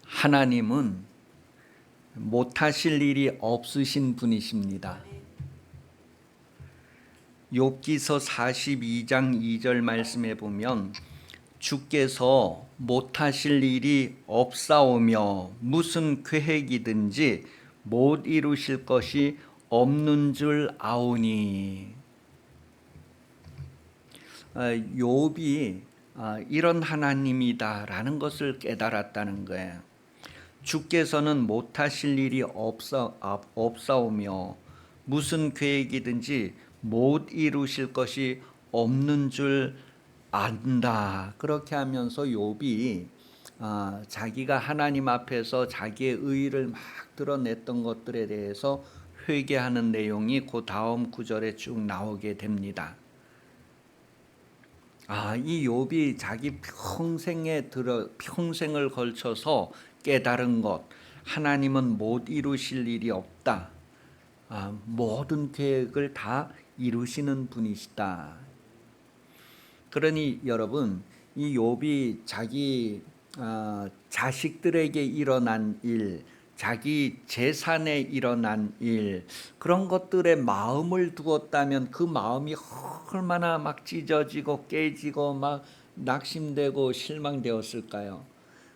하나님은 못하실 일이 없으신 분이십니다. 욥기서 42장 2절 말씀에 보면 주께서 못하실 일이 없사오며 무슨 계획이든지 못 이루실 것이 없는 줄 아오니. 욥이 이런 하나님이다라는 것을 깨달았다는 거예요. 주께서는 못하실 일이 없사오며 무슨 계획이든지 못 이루실 것이 없는 줄 안다. 그렇게 하면서 욥이 자기가 하나님 앞에서 자기의 의의를 막 드러냈던 것들에 대해서 회개하는 내용이 그 다음 구절에 쭉 나오게 됩니다. 이 욥이 자기 평생을 걸쳐서 깨달은 것, 하나님은 못 이루실 일이 없다. 모든 계획을 다 이루시는 분이시다. 그러니 여러분, 이 욥이 자기 자식들에게 일어난 일, 자기 재산에 일어난 일, 그런 것들에 마음을 두었다면 그 마음이 얼마나 막 찢어지고 깨지고 막 낙심되고 실망되었을까요?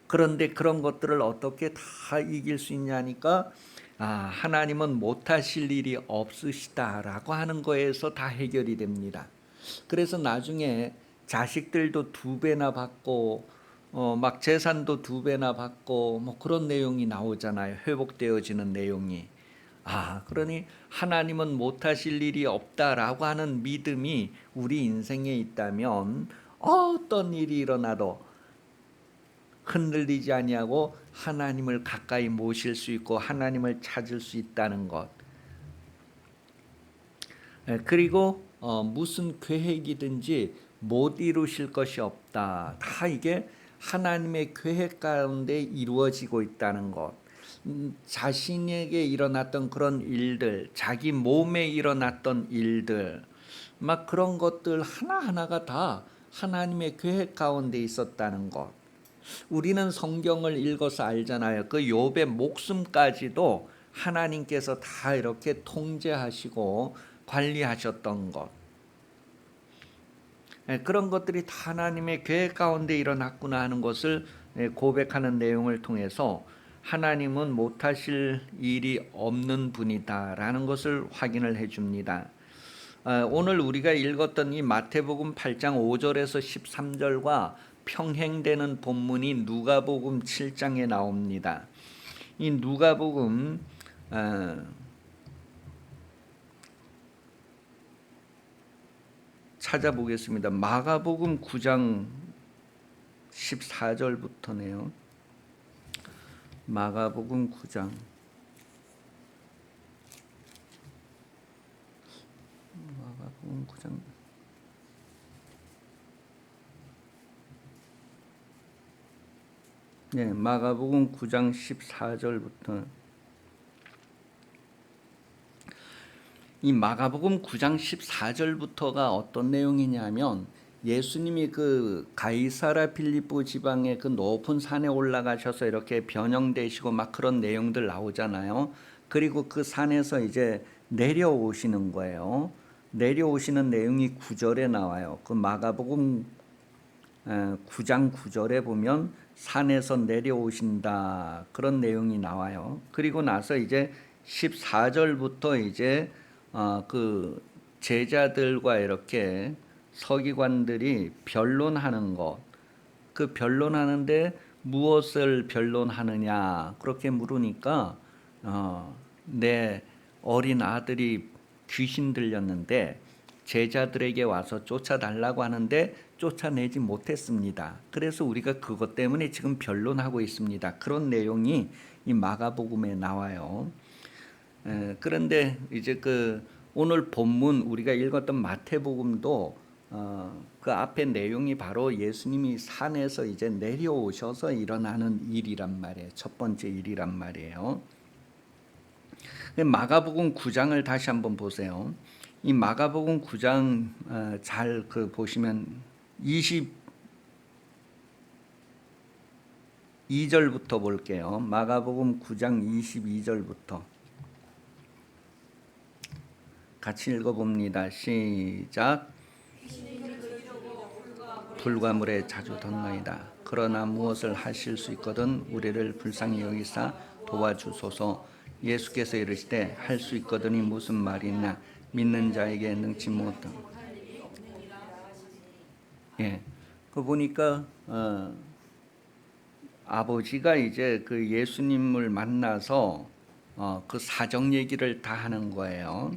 그런데 그런 것들을 어떻게 다 이길 수 있냐니까 하나님은 못하실 일이 없으시다라고 하는 거에서 다 해결이 됩니다. 그래서 나중에 자식들도 2배나 받고 막 재산도 2배나 받고 뭐 그런 내용이 나오잖아요. 회복되어지는 내용이. 그러니 하나님은 못하실 일이 없다라고 하는 믿음이 우리 인생에 있다면 어떤 일이 일어나도 흔들리지 아니하고 하나님을 가까이 모실 수 있고 하나님을 찾을 수 있다는 것. 그리고 무슨 계획이든지 못 이루실 것이 없다. 다 이게 하나님의 계획 가운데 이루어지고 있다는 것. 자신에게 일어났던 그런 일들, 자기 몸에 일어났던 일들, 막 그런 것들 하나하나가 다 하나님의 계획 가운데 있었다는 것. 우리는 성경을 읽어서 알잖아요. 그 욥의 목숨까지도 하나님께서 다 이렇게 통제하시고 관리하셨던 것. 그런 것들이 다 하나님의 계획 가운데 일어났구나 하는 것을 고백하는 내용을 통해서 하나님은 못하실 일이 없는 분이다라는 것을 확인을 해줍니다. 오늘 우리가 읽었던 이 마태복음 8장 5절에서 13절과 평행되는 본문이 누가복음 7장에 나옵니다. 이 누가복음 찾아보겠습니다. 마가복음 9장 14절부터네요. 마가복음 9장 마가복음 9장 14절부터. 이 마가복음 9장 14절부터가 어떤 내용이냐면 예수님이 그 가이사라 빌립보 지방의 그 높은 산에 올라가셔서 이렇게 변형되시고 막 그런 내용들 나오잖아요. 그리고 그 산에서 이제 내려오시는 거예요. 내려오시는 내용이 9절에 나와요. 그 마가복음 9장 9절에 보면 산에서 내려오신다 그런 내용이 나와요. 그리고 나서 이제 14절부터 이제 그 제자들과 이렇게 서기관들이 변론하는 것, 그 변론하는데 무엇을 변론하느냐 그렇게 물으니까 내 어린 아들이 귀신 들렸는데 제자들에게 와서 쫓아달라고 하는데 쫓아내지 못했습니다. 그래서 우리가 그것 때문에 지금 변론하고 있습니다. 그런 내용이 이 마가복음에 나와요. 그런데 이제 그 오늘 본문 우리가 읽었던 마태복음도 그 앞에 내용이 바로 예수님이 산에서 이제 내려오셔서 일어나는 일이란 말이에요. 첫 번째 일이란 말이에요. 마가복음 9장을 다시 한번 보세요. 이 마가복음 9장 잘 그 보시면 22절부터 볼게요. 마가복음 9장 22절부터 같이 읽어봅니다. 시작. 불과 물에 자주 덧나이다. 그러나 무엇을 하실 수 있거든 우리를 불쌍히 여기사 도와주소서. 예수께서 이르시되 할 수 있거든이 무슨 말이냐. 믿는 자에게 능치 못한. 예, 그 보니까 아버지가 이제 그 예수님을 만나서 그 사정 얘기를 다 하는 거예요.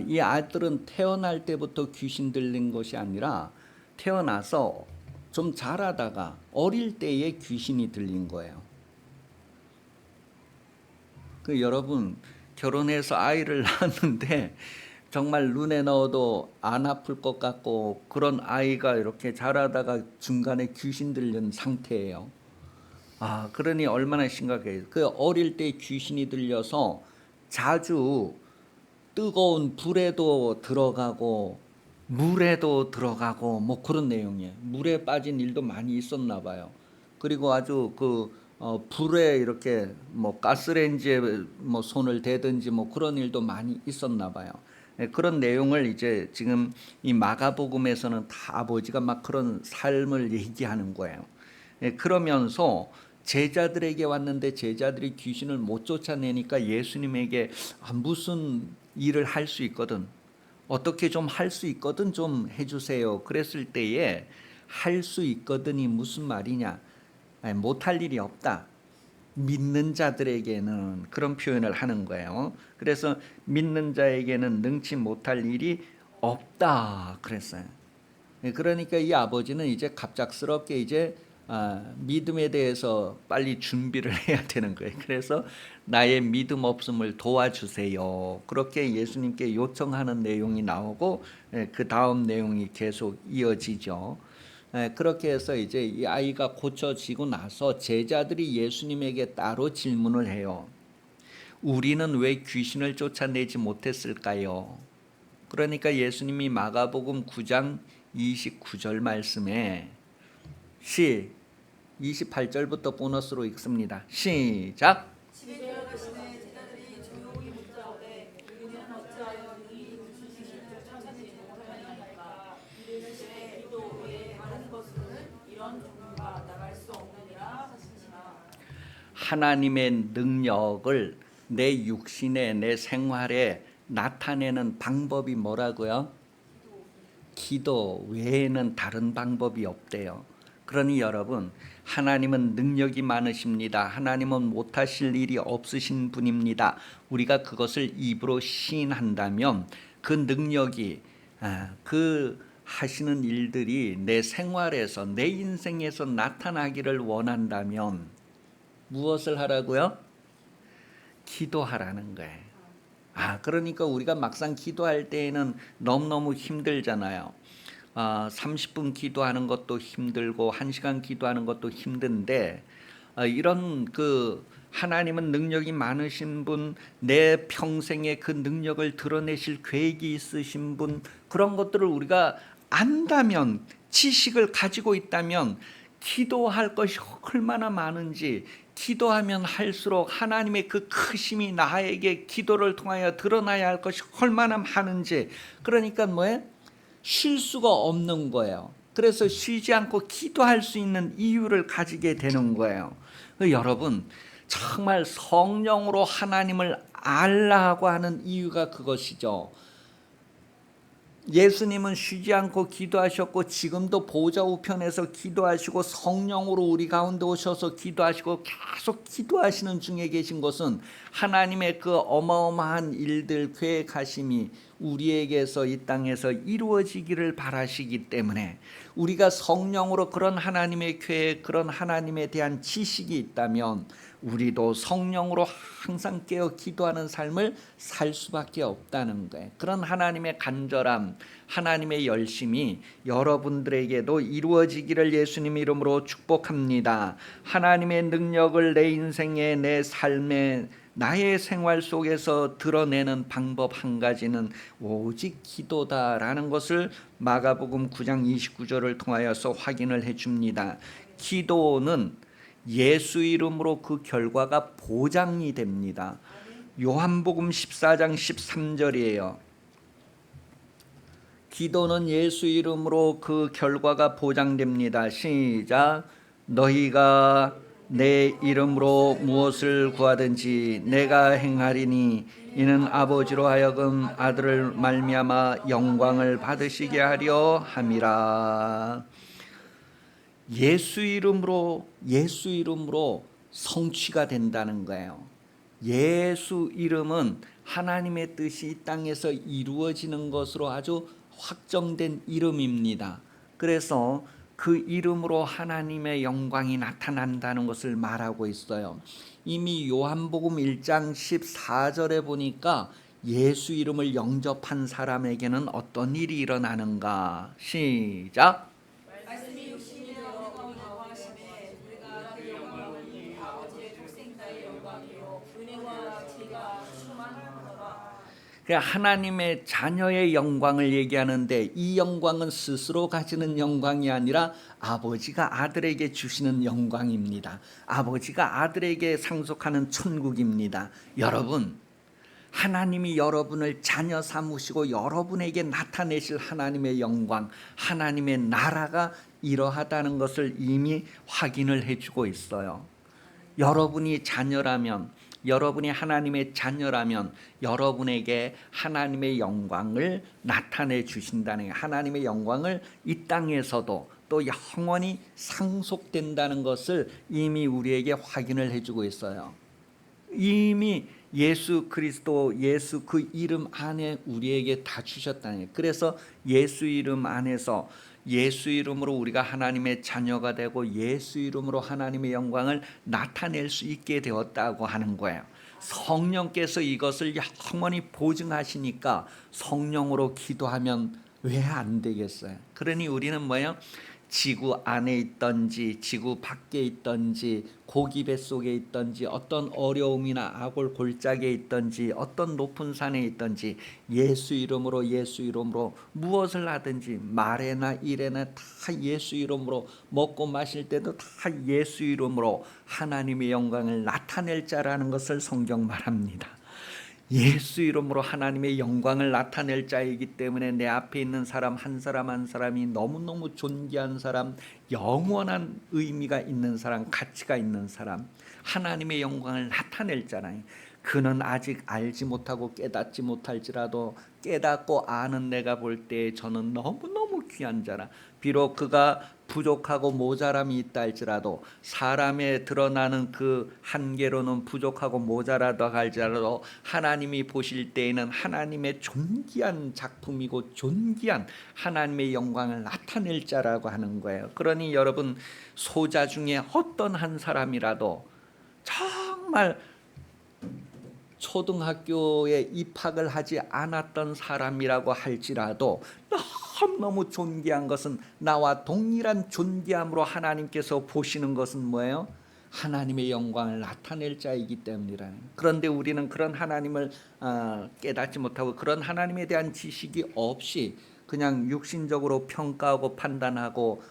이 아들은 태어날 때부터 귀신 들린 것이 아니라 태어나서 좀 자라다가 어릴 때에 귀신이 들린 거예요. 그 여러분 결혼해서 아이를 낳았는데 정말 눈에 넣어도 안 아플 것 같고 그런 아이가 이렇게 자라다가 중간에 귀신 들린 상태예요. 그러니 얼마나 심각해요. 그 어릴 때 귀신이 들려서 자주 뜨거운 불에도 들어가고 물에도 들어가고 뭐 그런 내용이에요. 물에 빠진 일도 많이 있었나 봐요. 그리고 아주 불에 이렇게 뭐 가스레인지에 뭐 손을 대든지 뭐 그런 일도 많이 있었나 봐요. 그런 내용을 이제 지금 이 마가복음에서는 다 아버지가 막 그런 삶을 얘기하는 거예요. 그러면서 제자들에게 왔는데 제자들이 귀신을 못 쫓아내니까 예수님에게 무슨 일을 할 수 있거든, 어떻게 좀 할 수 있거든 좀 해주세요. 그랬을 때에 할 수 있거든이 무슨 말이냐, 못할 일이 없다. 믿는 자들에게는 그런 표현을 하는 거예요. 그래서 믿는 자에게는 능치 못할 일이 없다 그랬어요. 그러니까 이 아버지는 이제 갑작스럽게 이제 믿음에 대해서 빨리 준비를 해야 되는 거예요. 그래서 나의 믿음 없음을 도와주세요. 그렇게 예수님께 요청하는 내용이 나오고 그 다음 내용이 계속 이어지죠. 그렇게 해서 이제 이 아이가 고쳐지고 나서 제자들이 예수님에게 따로 질문을 해요. 우리는 왜 귀신을 쫓아내지 못했을까요? 그러니까 예수님이 마가복음 9장 29절 말씀에 28절부터 보너스로 읽습니다. 시작. 집에 들어가시매 제자들이 조용히 묻자오되 우리는 어찌하여 이 귀신을 쫓아내지 못하였나이까. 이르시되 기도 외에 다른 것으로는 이런 종류가 나갈 수 없느니라 하시니라. 하나님의 능력을 내 육신에 내 생활에 나타내는 방법이 뭐라고요? 기도 외에는 다른 방법이 없대요. 그러니 여러분, 하나님은 능력이 많으십니다. 하나님은 못하실 일이 없으신 분입니다. 우리가 그것을 입으로 시인한다면 그 능력이 그 하시는 일들이 내 생활에서 내 인생에서 나타나기를 원한다면 무엇을 하라고요? 기도하라는 거예요. 그러니까 우리가 막상 기도할 때에는 너무너무 힘들잖아요. 30분 기도하는 것도 힘들고 1시간 기도하는 것도 힘든데 이런 하나님은 능력이 많으신 분, 내 평생에 그 능력을 드러내실 계획이 있으신 분, 그런 것들을 우리가 안다면, 지식을 가지고 있다면 기도할 것이 얼마나 많은지, 기도하면 할수록 하나님의 그 크심이 나에게 기도를 통하여 드러나야 할 것이 얼마나 많은지, 그러니까 뭐예요? 쉴 수가 없는 거예요. 그래서 쉬지 않고 기도할 수 있는 이유를 가지게 되는 거예요. 여러분, 정말 성령으로 하나님을 알라고 하는 이유가 그것이죠. 예수님은 쉬지 않고 기도하셨고 지금도 보좌 우편에서 기도하시고 성령으로 우리 가운데 오셔서 기도하시고 계속 기도하시는 중에 계신 것은 하나님의 그 어마어마한 일들 계획하심이 우리에게서 이 땅에서 이루어지기를 바라시기 때문에, 우리가 성령으로 그런 하나님의 계획, 그런 하나님에 대한 지식이 있다면 우리도 성령으로 항상 깨어 기도하는 삶을 살 수밖에 없다는 거예요. 그런 하나님의 간절함, 하나님의 열심이 여러분들에게도 이루어지기를 예수님 이름으로 축복합니다. 하나님의 능력을 내 인생에, 내 삶에 나의 생활 속에서 드러내는 방법 한 가지는 오직 기도다라는 것을 마가복음 9장 29절을 통하여서 확인을 해줍니다. 기도는 예수 이름으로 그 결과가 보장이 됩니다. 요한복음 14장 13절이에요. 기도는 예수 이름으로 그 결과가 보장됩니다. 시작. 너희가 내 이름으로 무엇을 구하든지 내가 행하리니 이는 아버지로 하여금 아들을 말미암아 영광을 받으시게 하려 함이라. 예수 이름으로 성취가 된다는 거예요. 예수 이름은 하나님의 뜻이 이 땅에서 이루어지는 것으로 아주 확정된 이름입니다. 그래서 그 이름으로 하나님의 영광이 나타난다는 것을 말하고 있어요. 이미 요한복음 1장 14절에 보니까 예수 이름을 영접한 사람에게는 어떤 일이 일어나는가? 시작. 말씀이 육신이 되어 우리가 거하심에 우리가 그 영광을 이 아버지의 독생자의 영광이요 은혜와 지혜가 충만하노라. 하나님의 자녀의 영광을 얘기하는데 이 영광은 스스로 가지는 영광이 아니라 아버지가 아들에게 주시는 영광입니다. 아버지가 아들에게 상속하는 천국입니다. 여러분, 하나님이 여러분을 자녀 삼으시고 여러분에게 나타내실 하나님의 영광, 하나님의 나라가 이러하다는 것을 이미 확인을 해주고 있어요. 여러분이 자녀라면, 여러분이 하나님의 자녀라면 여러분에게 하나님의 영광을 나타내 주신다는, 하나님의 영광을 이 땅에서도 또 영원히 상속된다는 것을 이미 우리에게 확인을 해주고 있어요. 이미 예수 그리스도, 예수 그 이름 안에 우리에게 다 주셨다는 거예요. 그래서 예수 이름 안에서 예수 이름으로 우리가 하나님의 자녀가 되고 예수 이름으로 하나님의 영광을 나타낼 수 있게 되었다고 하는 거예요. 성령께서 이것을 영원히 보증하시니까 성령으로 기도하면 왜 안 되겠어요? 그러니 우리는 뭐예요? 지구 안에 있든지 지구 밖에 있든지 고기 뱃속에 있든지 어떤 어려움이나 악골 골짜기에 있든지 어떤 높은 산에 있든지 예수 이름으로 무엇을 하든지 말에나 일에나 다 예수 이름으로, 먹고 마실 때도 다 예수 이름으로 하나님의 영광을 나타낼 자라는 것을 성경 말합니다. 예수 이름으로 하나님의 영광을 나타낼 자이기 때문에 내 앞에 있는 사람 한 사람 한 사람이 너무너무 존귀한 사람, 영원한 의미가 있는 사람, 가치가 있는 사람, 하나님의 영광을 나타낼 자라니 그는 아직 알지 못하고 깨닫지 못할지라도 깨닫고 아는 내가 볼 때 저는 너무너무 귀한 자라. 비록 그가 부족하고 모자람이 있다 할지라도, 사람에 드러나는 그 한계로는 부족하고 모자라다 할지라도 하나님이 보실 때에는 하나님의 존귀한 작품이고 존귀한 하나님의 영광을 나타낼 자라고 하는 거예요. 그러니 여러분, 소자 중에 어떤 한 사람이라도 정말 초등학교에 입학을 하지 않았던 사람이라고 할지라도 너무 존귀한 것은, 나와 동일한 존귀함으로 하나님께서 보시는 것은 뭐예요? 하나님의 영광을 나타낼 자이기 때문이라. 그런데 우리는 그런 하나님을 깨닫지 못하고 그런 하나님에 대한 지식이 없이 그냥 육신적으로 평가하고 판단하고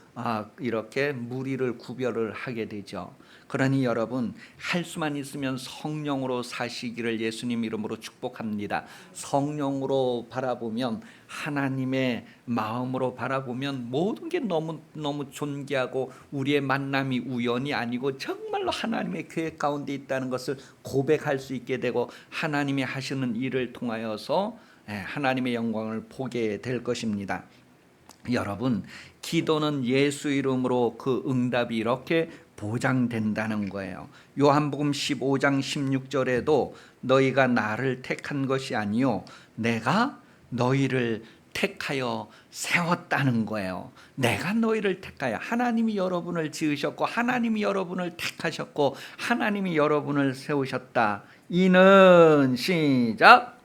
이렇게 무리를 구별을 하게 되죠. 그러니 여러분, 할 수만 있으면 성령으로 사시기를 예수님 이름으로 축복합니다. 성령으로 바라보면, 하나님의 마음으로 바라보면 모든 게 너무 존귀하고 우리의 만남이 우연이 아니고 정말로 하나님의 계획 가운데 있다는 것을 고백할 수 있게 되고, 하나님이 하시는 일을 통하여서 하나님의 영광을 보게 될 것입니다. 여러분, 기도는 예수 이름으로 그 응답이 이렇게 보장된다는 거예요. 요한복음 15장 16절에도 너희가 나를 택한 것이 아니요 내가 너희를 택하여 세웠다는 거예요. 내가 너희를 택하여, 하나님이 여러분을 지으셨고 하나님이 여러분을 택하셨고 하나님이 여러분을 세우셨다. 이는, 시작,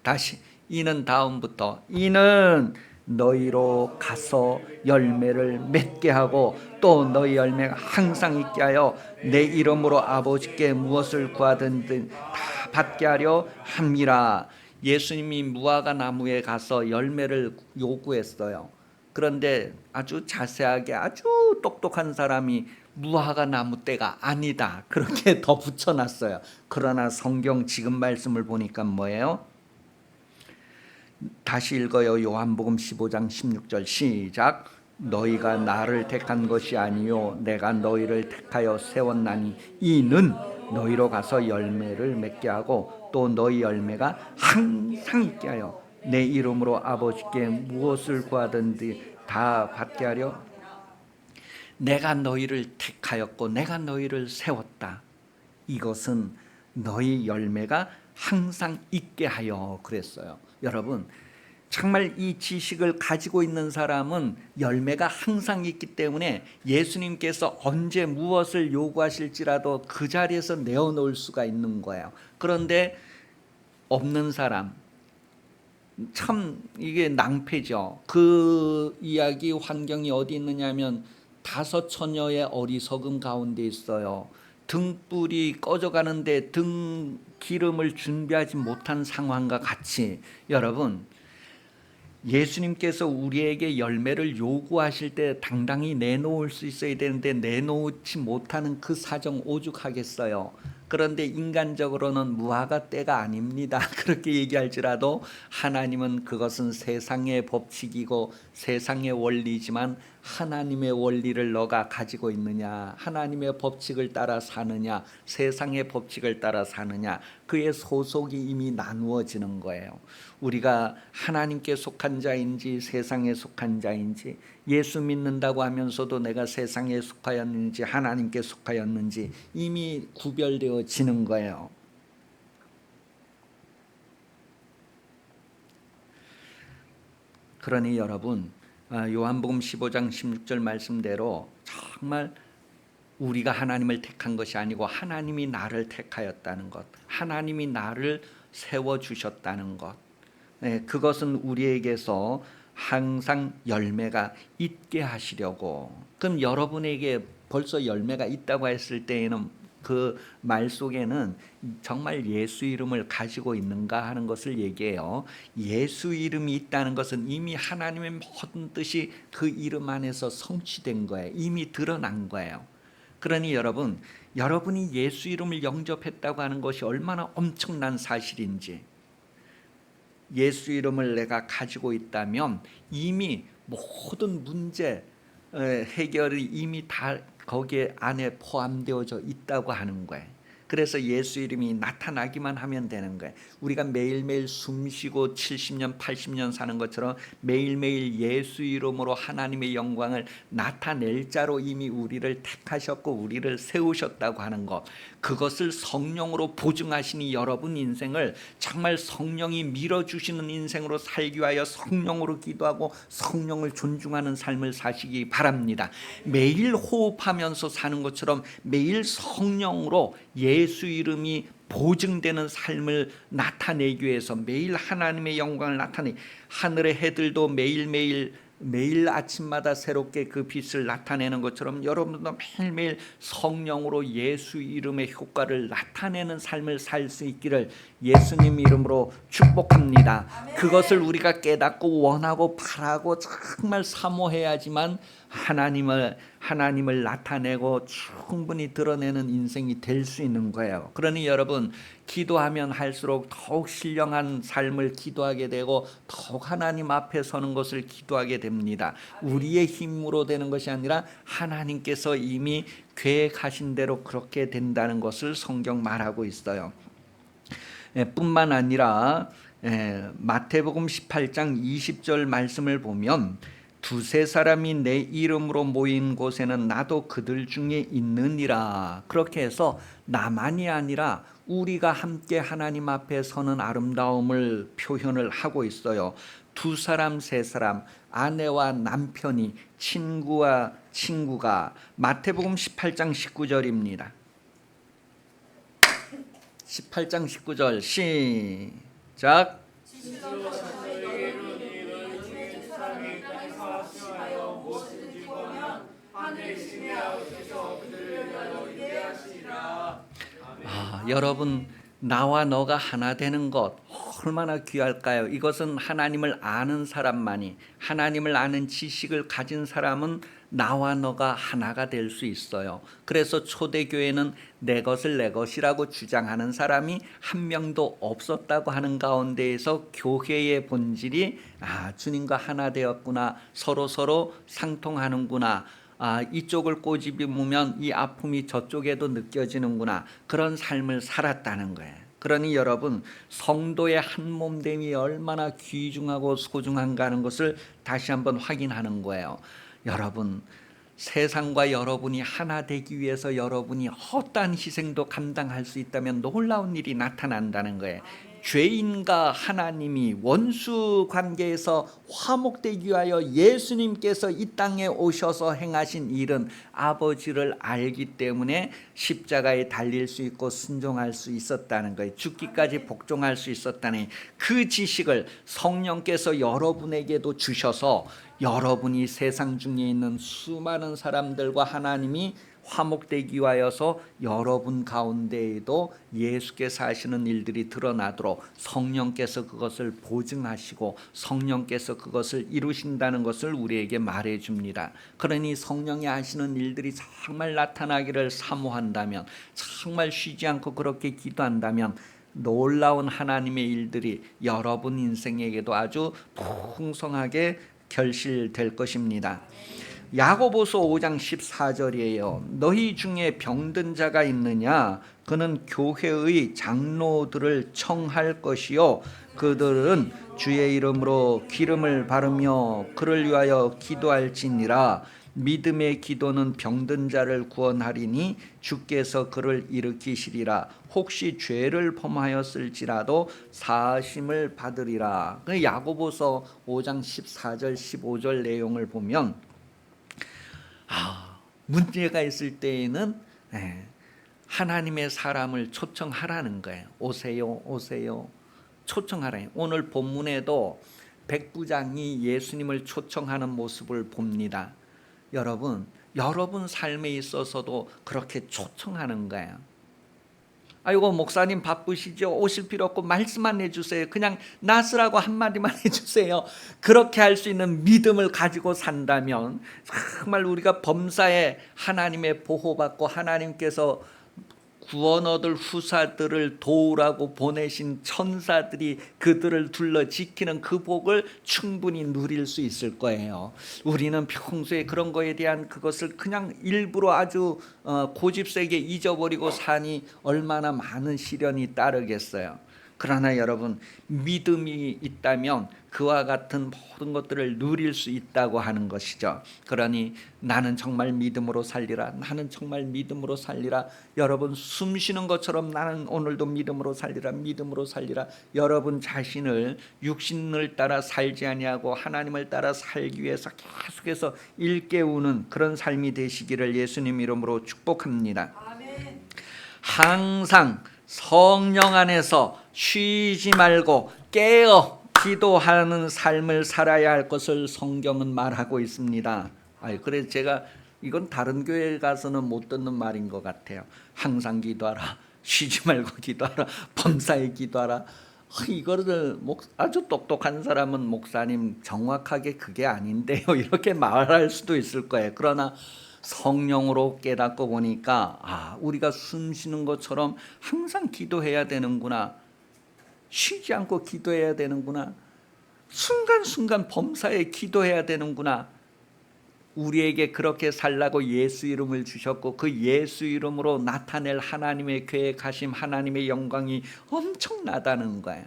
다시, 이는 다음부터, 이는 너희로 가서 열매를 맺게 하고 또 너희 열매가 항상 있게 하여 내 이름으로 아버지께 무엇을 구하든지 다 받게 하려 함이라. 예수님이 무화과 나무에 가서 열매를 요구했어요. 그런데 아주 자세하게 아주 똑똑한 사람이 무화과 나무 때가 아니다 그렇게 더 붙여놨어요. 그러나 성경 지금 말씀을 보니까 뭐예요? 다시 읽어요. 요한복음 15장 16절 시작. 너희가 나를 택한 것이 아니요 내가 너희를 택하여 세웠나니 이는 너희로 가서 열매를 맺게 하고 또 너희 열매가 항상 있게 하여 내 이름으로 아버지께 무엇을 구하든지 다 받게 하려. 내가 너희를 택하였고 내가 너희를 세웠다. 이것은 너희 열매가 항상 있게 하여 그랬어요. 여러분, 정말 이 지식을 가지고 있는 사람은 열매가 항상 있기 때문에 예수님께서 언제 무엇을 요구하실지라도 그 자리에서 내어놓을 수가 있는 거예요. 그런데 없는 사람, 참 이게 낭패죠. 그 이야기 환경이 어디 있느냐면 5 처녀의 어리석음 가운데 있어요. 등불이 꺼져가는데 등 기름을 준비하지 못한 상황과 같이, 여러분, 예수님께서 우리에게 열매를 요구하실 때 당당히 내놓을 수 있어야 되는데 내놓지 못하는 그 사정 오죽하겠어요. 그런데 인간적으로는 무화과 때가 아닙니다. 그렇게 얘기할지라도 하나님은 그것은 세상의 법칙이고 세상의 원리지만 하나님의 원리를 너가 가지고 있느냐, 하나님의 법칙을 따라 사느냐, 세상의 법칙을 따라 사느냐, 그의 소속이 이미 나누어지는 거예요. 우리가 하나님께 속한 자인지 세상에 속한 자인지, 예수 믿는다고 하면서도 내가 세상에 속하였는지 하나님께 속하였는지 이미 구별되어지는 거예요. 그러니 여러분, 요한복음 15장 16절 말씀대로 정말 우리가 하나님을 택한 것이 아니고 하나님이 나를 택하였다는 것, 하나님이 나를 세워주셨다는 것, 그것은 우리에게서 항상 열매가 있게 하시려고. 그럼 여러분에게 벌써 열매가 있다고 했을 때에는 그 말 속에는 정말 예수 이름을 가지고 있는가 하는 것을 얘기해요. 예수 이름이 있다는 것은 이미 하나님의 모든 뜻이 그 이름 안에서 성취된 거예요. 이미 드러난 거예요. 그러니 여러분, 여러분이 예수 이름을 영접했다고 하는 것이 얼마나 엄청난 사실인지, 예수 이름을 내가 가지고 있다면 이미 모든 문제 해결이 이미 다 거기에 안에 포함되어져 있다고 하는 거예요. 그래서 예수 이름이 나타나기만 하면 되는 거예요. 우리가 매일매일 숨쉬고 70년 80년 사는 것처럼 매일매일 예수 이름으로 하나님의 영광을 나타낼 자로 이미 우리를 택하셨고 우리를 세우셨다고 하는 것, 그것을 성령으로 보증하시니 여러분 인생을 정말 성령이 밀어주시는 인생으로 살기 위하여 성령으로 기도하고 성령을 존중하는 삶을 사시기 바랍니다. 매일 호흡하면서 사는 것처럼 매일 성령으로 예수 이름이 보증되는 삶을 나타내기 위해서 매일 하나님의 영광을 나타내, 하늘의 해들도 매일 아침마다 새롭게 그 빛을 나타내는 것처럼 여러분도 매일매일 성령으로 예수 이름의 효과를 나타내는 삶을 살 수 있기를 예수님 이름으로 축복합니다. 그것을 우리가 깨닫고 원하고 바라고 정말 사모해야지만 하나님을 나타내고 충분히 드러내는 인생이 될 수 있는 거예요. 그러니 여러분, 기도하면 할수록 더욱 신령한 삶을 기도하게 되고 더욱 하나님 앞에 서는 것을 기도하게 됩니다. 우리의 힘으로 되는 것이 아니라 하나님께서 이미 계획하신 대로 그렇게 된다는 것을 성경 말하고 있어요. 뿐만 아니라 마태복음 18장 20절 말씀을 보면 2-3 사람이 내 이름으로 모인 곳에는 나도 그들 중에 있느니라. 그렇게 해서 나만이 아니라 우리가 함께 하나님 앞에 서는 아름다움을 표현을 하고 있어요. 2 사람, 3 사람, 아내와 남편이, 친구와 친구가. 마태복음 18장 19절입니다. 18장 19절 시작. 땅에서 합심하여 무엇이든지 구하면 하늘이신 내 아버지께서 그들을 위하여 예배하시리라. 여러분, 나와 너가 하나 되는 것 얼마나 귀할까요? 이것은 하나님을 아는 사람만이, 하나님을 아는 지식을 가진 사람은 나와 너가 하나가 될 수 있어요. 그래서 초대교회는 내 것을 내 것이라고 주장하는 사람이 한 명도 없었다고 하는 가운데에서 교회의 본질이 주님과 하나 되었구나, 서로 상통하는구나, 이쪽을 꼬집으면 이 아픔이 저쪽에도 느껴지는구나, 그런 삶을 살았다는 거예요. 그러니 여러분, 성도의 한 몸됨이 얼마나 귀중하고 소중한가 하는 것을 다시 한번 확인하는 거예요. 여러분, 세상과 여러분이 하나 되기 위해서 여러분이 어떠한 희생도 감당할 수 있다면 놀라운 일이 나타난다는 거예요. 죄인과 하나님이 원수 관계에서 화목되기 위하여 예수님께서 이 땅에 오셔서 행하신 일은 아버지를 알기 때문에 십자가에 달릴 수 있고 순종할 수 있었다는 거예요. 죽기까지 복종할 수 있었다는 그 지식을 성령께서 여러분에게도 주셔서 여러분이 세상 중에 있는 수많은 사람들과 하나님이 화목되기 위하여서 여러분 가운데에도 예수께서 하시는 일들이 드러나도록 성령께서 그것을 보증하시고 성령께서 그것을 이루신다는 것을 우리에게 말해줍니다. 그러니 성령이 하시는 일들이 정말 나타나기를 사모한다면, 정말 쉬지 않고 그렇게 기도한다면 놀라운 하나님의 일들이 여러분 인생에게도 아주 풍성하게 결실될 것입니다. 야고보서 5장 14절이에요. 너희 중에 병든 자가 있느냐? 그는 교회의 장로들을 청할 것이요, 그들은 주의 이름으로 기름을 바르며 그를 위하여 기도할지니라. 믿음의 기도는 병든 자를 구원하리니 주께서 그를 일으키시리라. 혹시 죄를 범하였을지라도 사하심을 받으리라. 야고보서 5장 14절 15절 내용을 보면 문제가 있을 때에는 하나님의 사람을 초청하라는 거예요. 오세요, 오세요, 초청하라. 오늘 본문에도 백부장이 예수님을 초청하는 모습을 봅니다. 여러분 삶에 있어서도 그렇게 초청하는 거예요. 아이고, 목사님 바쁘시죠? 오실 필요 없고 말씀만 해주세요. 그냥 나으라고 한마디만 해주세요. 그렇게 할 수 있는 믿음을 가지고 산다면 정말 우리가 범사에 하나님의 보호받고 하나님께서 구원 얻을 후사들을 도우라고 보내신 천사들이 그들을 둘러 지키는 그 복을 충분히 누릴 수 있을 거예요. 우리는 평소에 그런 거에 대한 그것을 그냥 일부러 아주 고집세게 잊어버리고 사니 얼마나 많은 시련이 따르겠어요. 그러나 여러분, 믿음이 있다면 그와 같은 모든 것들을 누릴 수 있다고 하는 것이죠. 그러니 나는 정말 믿음으로 살리라, 나는 정말 믿음으로 살리라. 여러분, 숨 쉬는 것처럼 나는 오늘도 믿음으로 살리라, 믿음으로 살리라. 여러분 자신을 육신을 따라 살지 아니하고 하나님을 따라 살기 위해서 계속해서 일깨우는 그런 삶이 되시기를 예수님 이름으로 축복합니다. 아멘. 항상 성령 안에서 쉬지 말고 깨어 기도하는 삶을 살아야 할 것을 성경은 말하고 있습니다. 그래서 제가 이건 다른 교회 가서는 못 듣는 말인 것 같아요. 항상 기도하라, 쉬지 말고 기도하라, 범사에 기도하라. 이거를 아주 똑똑한 사람은 목사님 정확하게 그게 아닌데요, 이렇게 말할 수도 있을 거예요. 그러나 성령으로 깨닫고 보니까 우리가 숨 쉬는 것처럼 항상 기도해야 되는구나, 쉬지 않고 기도해야 되는구나, 순간순간 범사에 기도해야 되는구나. 우리에게 그렇게 살라고 예수 이름을 주셨고 그 예수 이름으로 나타낼 하나님의 계획하심, 하나님의 영광이 엄청나다는 거예요.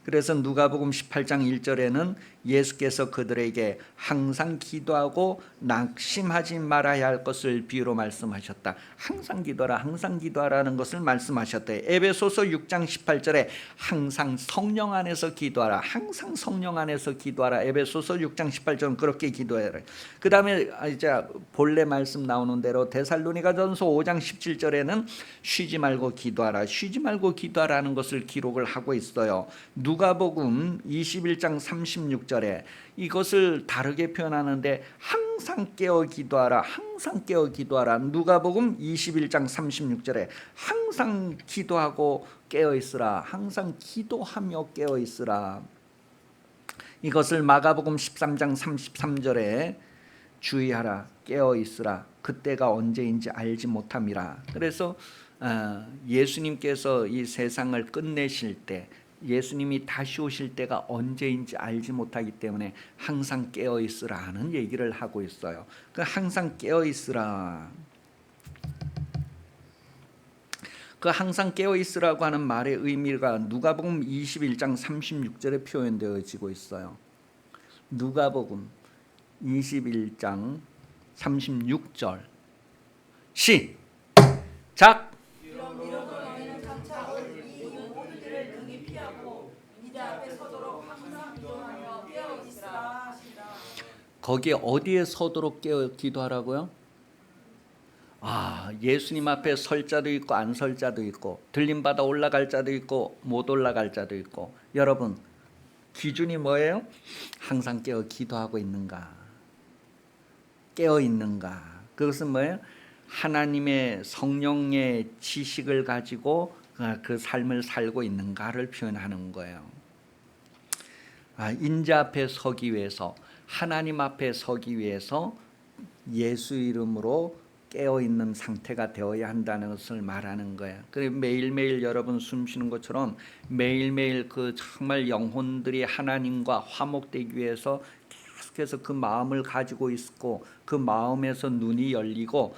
그래서 누가복음 18장 1절에는 예수께서 그들에게 항상 기도하고 낙심하지 말아야 할 것을 비유로 말씀하셨다. 항상 기도하라, 항상 기도하라는 것을 말씀하셨다. 에베소서 6장 18절에 항상 성령 안에서 기도하라, 항상 성령 안에서 기도하라. 에베소서 6장 18절은 그렇게 기도해라. 그 다음에 이제 본래 말씀 나오는 대로 데살로니가전서 5장 17절에는 쉬지 말고 기도하라, 쉬지 말고 기도하라는 것을 기록을 하고 있어요. 누가복음 21장 36절에 이것을 다르게 표현하는데 항상 깨어 기도하라. 항상 깨어 기도하라. 누가복음 21장 36절에 항상 기도하고 깨어 있으라. 항상 기도하며 깨어 있으라. 이것을 마가복음 13장 33절에 주의하라. 깨어 있으라. 그때가 언제인지 알지 못함이라. 그래서 예수님께서 이 세상을 끝내실 때, 예수님이 다시 오실 때가 언제인지 알지 못하기 때문에 항상 깨어 있으라는 얘기를 하고 있어요. 그 항상 깨어 있으라. 그 항상 깨어 있으라고 하는 말의 의미가 누가복음 21장 36절에 표현되어지고 있어요. 누가복음 21장 36절 시작. 이러므로 너희는 장차 이 모든 일을 능히 피하고 이들 앞에 서도록 항상 기도하며 깨어 있으라 하시라. 거기에 어디에 서도록 깨어 기도하라고요? 예수님 앞에 설 자도 있고 안 설 자도 있고, 들림받아 올라갈 자도 있고 못 올라갈 자도 있고. 여러분, 기준이 뭐예요? 항상 깨어 기도하고 있는가, 깨어 있는가. 그것은 뭐예요? 하나님의 성령의 지식을 가지고 그 삶을 살고 있는가를 표현하는 거예요. 인자 앞에 서기 위해서, 하나님 앞에 서기 위해서 예수 이름으로 깨어있는 상태가 되어야 한다는 것을 말하는 거예요. 그리고 매일매일 여러분 숨 쉬는 것처럼 매일매일 그 정말 영혼들이 하나님과 화목되기 위해서 계속해서 그 마음을 가지고 있고, 그 마음에서 눈이 열리고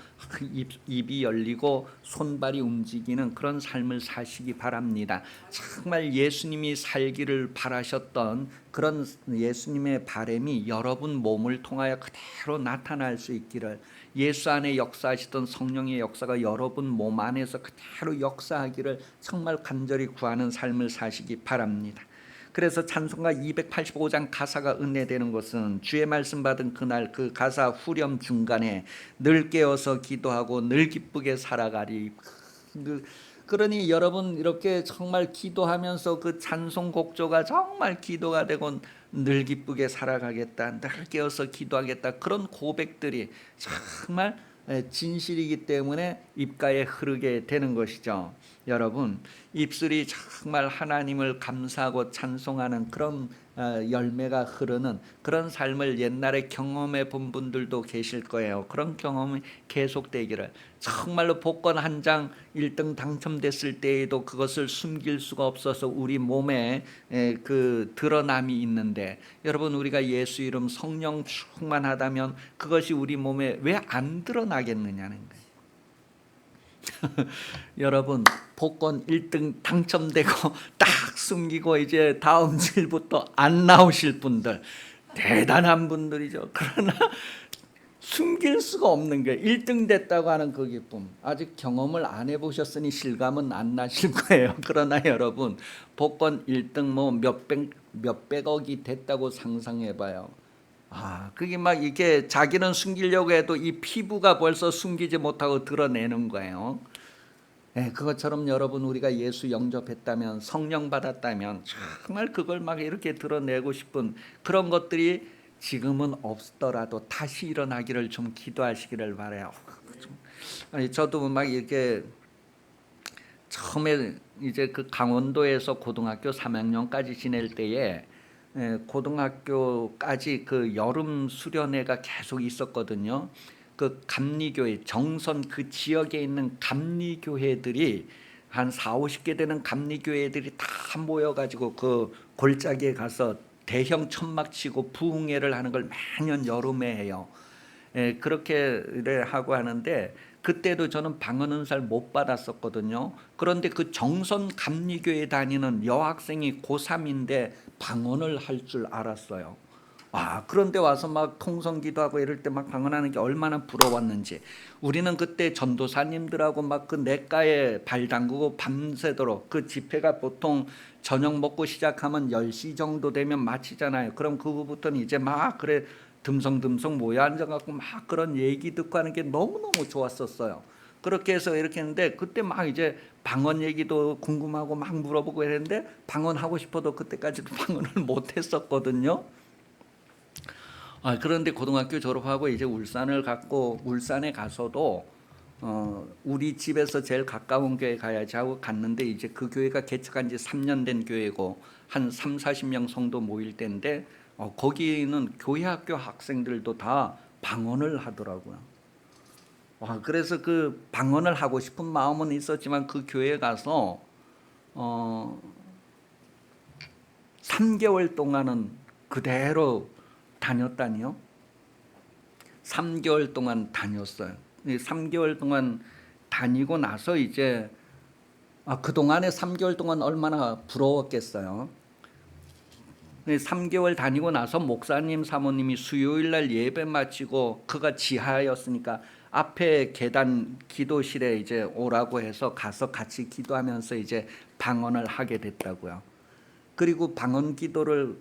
입이 열리고 손발이 움직이는 그런 삶을 사시기 바랍니다. 정말 예수님이 살기를 바라셨던 그런 예수님의 바람이 여러분 몸을 통하여 그대로 나타날 수 있기를, 예수 안에 역사하시던 성령의 역사가 여러분 몸 안에서 그대로 역사하기를 정말 간절히 구하는 삶을 사시기 바랍니다. 그래서 찬송가 285장 가사가 은혜되는 것은 주의 말씀 받은 그날 그 가사 후렴 중간에 늘 깨어서 기도하고 늘 기쁘게 살아가리. 그러니 여러분 이렇게 정말 기도하면서 그 찬송 곡조가 정말 기도가 되고 늘 기쁘게 살아가겠다, 늘 깨어서 기도하겠다, 그런 고백들이 정말 진실이기 때문에 입가에 흐르게 되는 것이죠. 여러분, 입술이 정말 하나님을 감사하고 찬송하는 그런 열매가 흐르는 그런 삶을 옛날에 경험해 본 분들도 계실 거예요. 그런 경험이 계속되기를, 정말로 복권 한 장 1등 당첨됐을 때에도 그것을 숨길 수가 없어서 우리 몸에 그 드러남이 있는데, 여러분 우리가 예수 이름 성령 충만하다면 그것이 우리 몸에 왜 안 드러나겠느냐는 거예요. 여러분, 복권 1등 당첨되고 딱 숨기고 이제 다음 주일부터 안 나오실 분들 대단한 분들이죠. 그러나 숨길 수가 없는 게 1등 됐다고 하는 그 기쁨, 아직 경험을 안 해보셨으니 실감은 안 나실 거예요. 그러나 여러분, 복권 1등 뭐 몇백억이 됐다고 상상해봐요. 그게 막 이렇게 자기는 숨기려고 해도 이 피부가 벌써 숨기지 못하고 드러내는 거예요. 그것처럼 여러분, 우리가 예수 영접했다면, 성령 받았다면 정말 그걸 막 이렇게 드러내고 싶은 그런 것들이 지금은 없더라도 다시 일어나기를 좀 기도하시기를 바라요. 저도 막 이렇게 처음에 이제 그 강원도에서 고등학교 3학년까지 지낼 때에 고등학교까지 그 여름 수련회가 계속 있었거든요. 그 감리교회, 정선 그 지역에 있는 감리교회들이 한 40-50개 되는 감리교회들이 다 모여가지고 그 골짜기에 가서 대형 천막 치고 부흥회를 하는 걸 매년 여름에 해요. 그렇게 하고 하는데, 그때도 저는 방언은 잘 못 받았었거든요. 그런데 그 정선 감리교회 다니는 여학생이 고3인데 방언을 할 줄 알았어요. 그런데 와서 막 통성기도 하고 이럴 때 막 방언하는 게 얼마나 부러웠는지. 우리는 그때 전도사님들하고 막 그 냇가에 발 담그고 밤새도록, 그 집회가 보통 저녁 먹고 시작하면 10시 정도 되면 마치잖아요. 그럼 그 후부터는 이제 막 듬성듬성 모여 앉아갖고 막 그런 얘기 듣고 하는 게 너무너무 좋았었어요. 그렇게 해서 이렇게 했는데 그때 막 이제 방언 얘기도 궁금하고 막 물어보고 했는데 방언하고 싶어도 그때까지도 방언을 못 했었거든요. 그런데 고등학교 졸업하고 이제 울산에 가서도 우리 집에서 제일 가까운 교회 가야지 하고 갔는데 이제 그 교회가 개척한 지 3년 된 교회고 한 3, 40명 성도 모일 때인데 거기는 교회 학교 학생들도 다 방언을 하더라고요. 그래서 그 방언을 하고 싶은 마음은 있었지만 그 교회에 가서 3개월 동안은 그대로 다녔다니요. 3개월 동안 다녔어요. 3개월 동안 다니고 나서 이제 그동안에 3개월 동안 얼마나 부러웠겠어요. 3개월 다니고 나서 목사님 사모님이 수요일 날 예배 마치고 그가 지하였으니까 앞에 계단 기도실에 이제 오라고 해서 가서 같이 기도하면서 이제 방언을 하게 됐다고요. 그리고 방언 기도를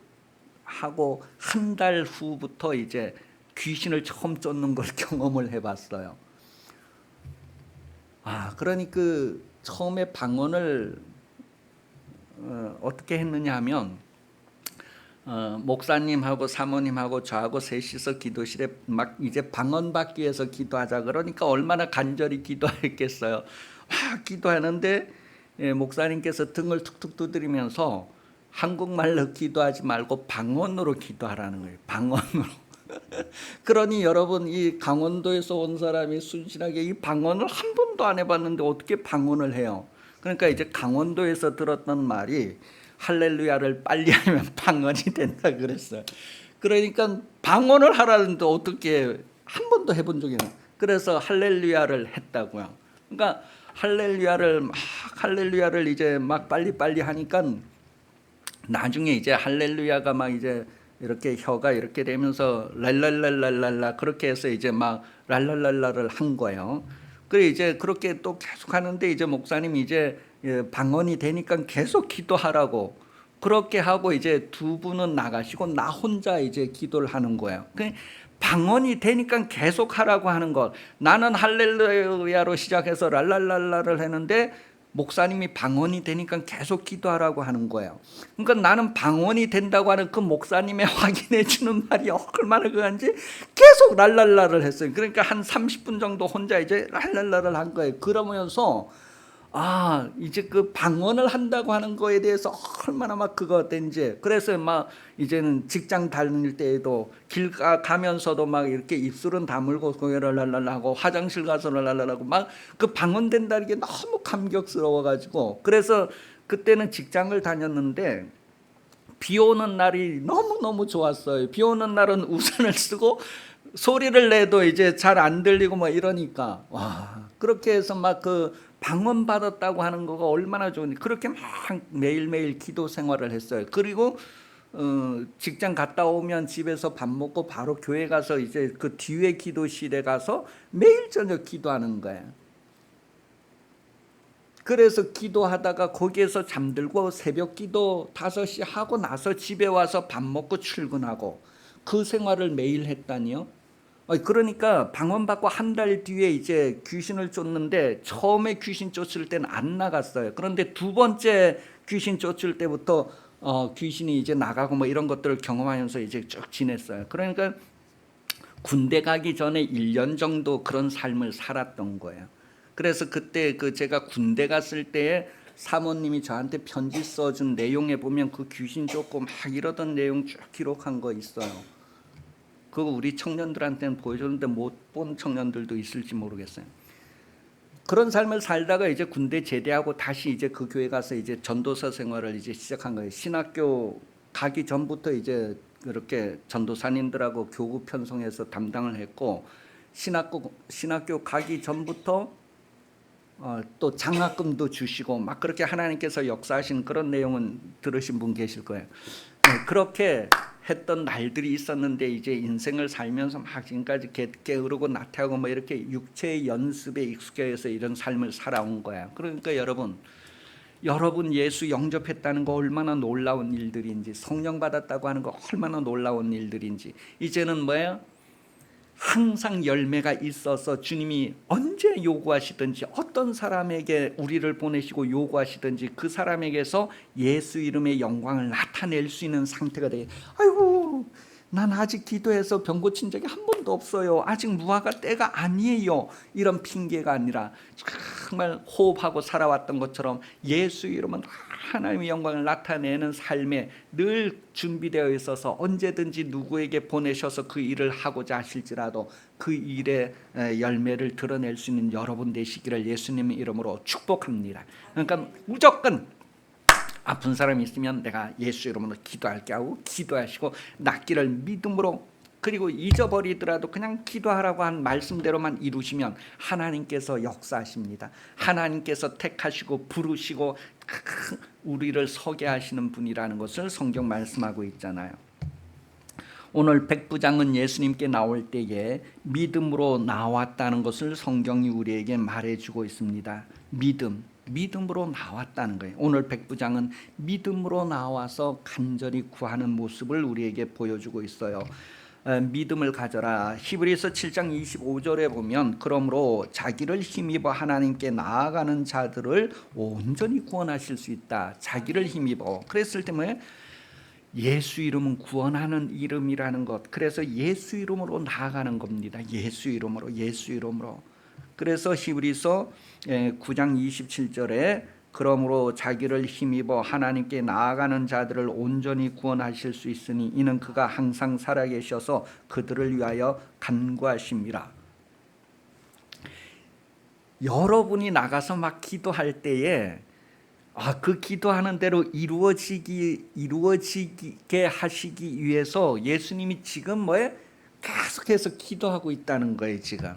하고 한 달 후부터 이제 귀신을 처음 쫓는 걸 경험을 해봤어요. 그러니 그 처음에 방언을 어떻게 했느냐 하면 목사님하고 사모님하고 저하고 셋이서 기도실에 막 이제 방언 받기 위해서 기도하자 그러니까 얼마나 간절히 기도했겠어요. 기도하는데 목사님께서 등을 툭툭 두드리면서 한국말로 기도하지 말고 방언으로 기도하라는 거예요. 방언으로. 그러니 여러분 이 강원도에서 온 사람이 순진하게 이 방언을 한 번도 안 해봤는데 어떻게 방언을 해요? 그러니까 이제 강원도에서 들었던 말이 할렐루야를 빨리 하면 방언이 된다 그랬어요. 그러니까 방언을 하라는데 어떻게 한 번도 해본 적이 없어요. 그래서 할렐루야를 했다고요. 그러니까 할렐루야를 이제 막 빨리 하니까 나중에 이제 할렐루야가 막 이제 이렇게 혀가 이렇게 되면서 랄랄랄랄랄라 그렇게 해서 이제 막 랄랄랄라를 한 거예요. 그래 이제 그렇게 또 계속 하는데 이제 목사님이 이제 방언이 되니까 계속 기도하라고 그렇게 하고 이제 두 분은 나가시고 나 혼자 이제 기도를 하는 거예요. 방언이 되니까 계속 하라고 하는 것. 나는 할렐루야로 시작해서 랄랄랄라를 했는데 목사님이 방언이 되니까 계속 기도하라고 하는 거예요. 그러니까 나는 방언이 된다고 하는 그 목사님의 확인해 주는 말이 얼마나 그런지 계속 랄랄라를 했어요. 그러니까 한 30분 정도 혼자 이제 랄랄라를 한 거예요. 그러면서 이제 그 방언을 한다고 하는 거에 대해서 얼마나 막 그거 된지. 그래서 막 이제는 직장 다닐 때에도 길 가면서도 막 이렇게 입술은 다물고 랄랄라 하고 화장실 가서 랄랄라 하고 막 그 방언 된다는 게 너무 감격스러워 가지고 그래서 그때는 직장을 다녔는데 비 오는 날이 너무너무 좋았어요. 비 오는 날은 우산을 쓰고 소리를 내도 이제 잘 안 들리고 막 이러니까 그렇게 해서 막 그 방언 받았다고 하는 거가 얼마나 좋은지 그렇게 막 매일매일 기도 생활을 했어요. 그리고 직장 갔다 오면 집에서 밥 먹고 바로 교회 가서 이제 그 뒤에 기도실에 가서 매일 저녁 기도하는 거예요. 그래서 기도하다가 거기에서 잠들고 새벽 기도 5시 하고 나서 집에 와서 밥 먹고 출근하고 그 생활을 매일 했다니요. 그러니까 방언 받고 한 달 뒤에 이제 귀신을 쫓는데 처음에 귀신 쫓을 때는 안 나갔어요. 그런데 두 번째 귀신 쫓을 때부터 귀신이 이제 나가고 뭐 이런 것들을 경험하면서 이제 쭉 지냈어요. 그러니까 군대 가기 전에 1년 정도 그런 삶을 살았던 거예요. 그래서 그때 제가 군대 갔을 때에 사모님이 저한테 편지 써준 내용에 보면 그 귀신 쫓고 막 이러던 내용 쭉 기록한 거 있어요. 그거 우리 청년들한테는 보여줬는데 못 본 청년들도 있을지 모르겠어요. 그런 삶을 살다가 이제 군대 제대하고 다시 이제 그 교회 가서 이제 전도사 생활을 이제 시작한 거예요. 신학교 가기 전부터 이제 그렇게 전도사님들하고 교구 편성해서 담당을 했고 신학교 가기 전부터 또 장학금도 주시고 막 그렇게 하나님께서 역사하신 그런 내용은 들으신 분 계실 거예요. 그렇게 했던 날들이 있었는데 이제 인생을 살면서 막 지금까지 게으르고 나태하고 뭐 이렇게 육체의 연습에 익숙해서 이런 삶을 살아온 거야. 그러니까 여러분 예수 영접했다는 거 얼마나 놀라운 일들인지 성령 받았다고 하는 거 얼마나 놀라운 일들인지 이제는 뭐예요? 항상 열매가 있어서 주님이 언제 요구하시든지 어떤 사람에게 우리를 보내시고 요구하시든지 그 사람에게서 예수 이름의 영광을 나타낼 수 있는 상태가 돼. 아이고, 난 아직 기도해서 병 고친 적이 한 번도 없어요. 아직 무화과 때가 아니에요. 이런 핑계가 아니라 정말 호흡하고 살아왔던 것처럼 예수 이름은 하나님의 영광을 나타내는 삶에 늘 준비되어 있어서 언제든지 누구에게 보내셔서 그 일을 하고자 하실지라도 그 일의 열매를 드러낼 수 있는 여러분 되시기를 예수님의 이름으로 축복합니다. 그러니까 무조건 아픈 사람이 있으면 내가 예수 이름으로 기도할게 하고 기도하시고 낫기를 믿음으로, 그리고 잊어버리더라도 그냥 기도하라고 한 말씀대로만 이루시면 하나님께서 역사하십니다. 하나님께서 택하시고 부르시고 우리를 서게 하시는 분이라는 것을 성경 말씀하고 있잖아요. 오늘 백부장은 예수님께 나올 때에 믿음으로 나왔다는 것을 성경이 우리에게 말해주고 있습니다. 믿음으로 나왔다는 거예요. 오늘 백부장은 믿음으로 나와서 간절히 구하는 모습을 우리에게 보여주고 있어요. 믿음을 가져라. 히브리서 7장 25절에 보면 그러므로 자기를 힘입어 하나님께 나아가는 자들을 온전히 구원하실 수 있다. 자기를 힘입어. 그랬을 때 뭐예요? 예수 이름은 구원하는 이름이라는 것. 그래서 예수 이름으로 나아가는 겁니다. 예수 이름으로. 그래서 히브리서 9장 27절에 그러므로 자기를 힘입어 하나님께 나아가는 자들을 온전히 구원하실 수 있으니 이는 그가 항상 살아계셔서 그들을 위하여 간구하심이라. 여러분이 나가서 막 기도할 때에 그 기도하는 대로 이루어지게 하시기 위해서 예수님이 지금 뭐에 계속해서 기도하고 있다는 거예요. 지금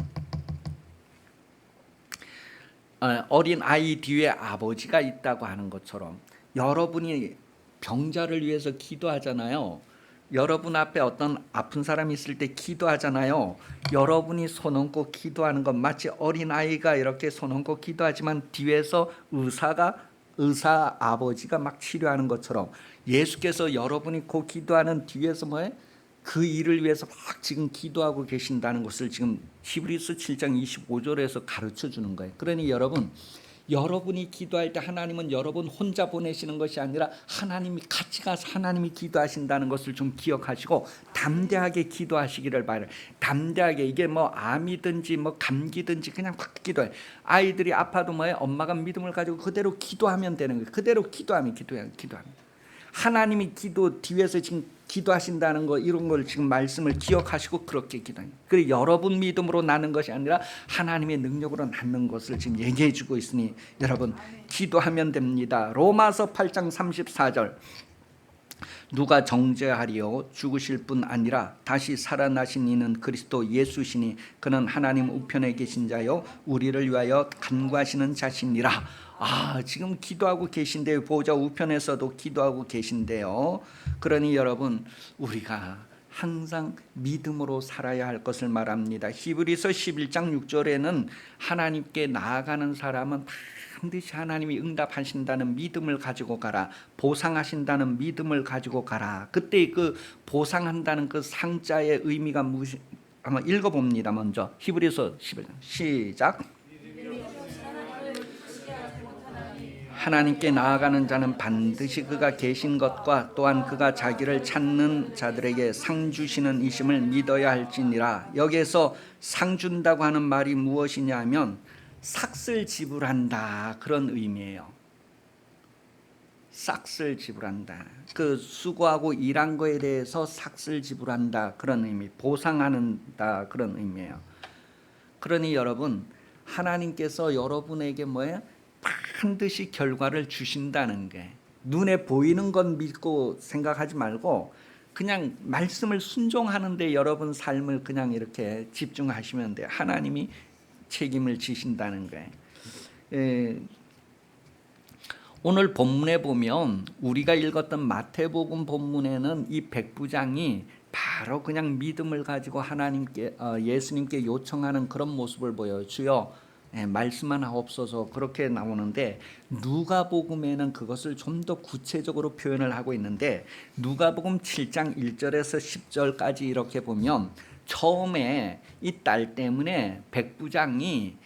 어린 아이 뒤에 아버지가 있다고 하는 것처럼 여러분이 병자를 위해서 기도하잖아요. 여러분 앞에 어떤 아픈 사람이 있을 때 기도하잖아요. 여러분이 손 얹고 기도하는 건 마치 어린 아이가 이렇게 손 얹고 기도하지만 뒤에서 의사 아버지가 막 치료하는 것처럼 예수께서 여러분이 그 기도하는 뒤에서 뭐예요? 그 일을 위해서 막 지금 기도하고 계신다는 것을 지금 히브리서 7장 25절에서 가르쳐 주는 거예요. 그러니 여러분이 기도할 때 하나님은 여러분 혼자 보내시는 것이 아니라 하나님이 같이 가서 하나님이 기도하신다는 것을 좀 기억하시고 담대하게 기도하시기를 바라요. 담대하게. 이게 뭐 암이든지 뭐 감기든지 그냥 확 기도해. 아이들이 아파도 뭐예요? 엄마가 믿음을 가지고 그대로 기도하면 되는 거예요. 그대로 기도하면. 하나님이 기도 뒤에서 지금 기도하신다는 거, 이런 걸 지금 말씀을 기억하시고 그렇게 기도합니다. 그리고 여러분 믿음으로 나는 것이 아니라 하나님의 능력으로 낳는 것을 지금 얘기해 주고 있으니 여러분 기도하면 됩니다. 로마서 8장 34절 누가 정죄하리요? 죽으실 뿐 아니라 다시 살아나신 이는 그리스도 예수시니 그는 하나님 우편에 계신 자요 우리를 위하여 간구하시는 자시니라. 지금 기도하고 계신데요. 보좌 우편에서도 기도하고 계신데요. 그러니 여러분 우리가 항상 믿음으로 살아야 할 것을 말합니다. 히브리서 11장 6절에는 하나님께 나아가는 사람은 반드시 하나님이 응답하신다는 믿음을 가지고 가라. 보상하신다는 믿음을 가지고 가라. 그때 그 보상한다는 그 상자의 의미가 무엇이, 한번 읽어봅니다. 먼저 히브리서 11장 시작. 하나님께 나아가는 자는 반드시 그가 계신 것과 또한 그가 자기를 찾는 자들에게 상 주시는 이심을 믿어야 할지니라. 여기에서 상 준다고 하는 말이 무엇이냐 하면 삭슬 지불한다, 그런 의미예요. 삭슬 지불한다. 그 수고하고 일한 거에 대해서 삭슬 지불한다, 그런 의미. 보상한다, 그런 의미예요. 그러니 여러분 하나님께서 여러분에게 뭐예요? 반드시 결과를 주신다는 게, 눈에 보이는 건 믿고 생각하지 말고 그냥 말씀을 순종하는 데 여러분 삶을 그냥 이렇게 집중하시면 돼요. 하나님이 책임을 지신다는 거예요. 오늘 본문에 보면 우리가 읽었던 마태복음 본문에는 이 백부장이 바로 그냥 믿음을 가지고 하나님께 예수님께 요청하는 그런 모습을 보여요. 주여 말씀만 하옵소서, 그렇게 나오는데 누가복음에는 그것을 좀 더 구체적으로 표현을 하고 있는데 누가복음 7장 1절에서 10절까지 이렇게 보면 처음에 이 딸 때문에 백부장이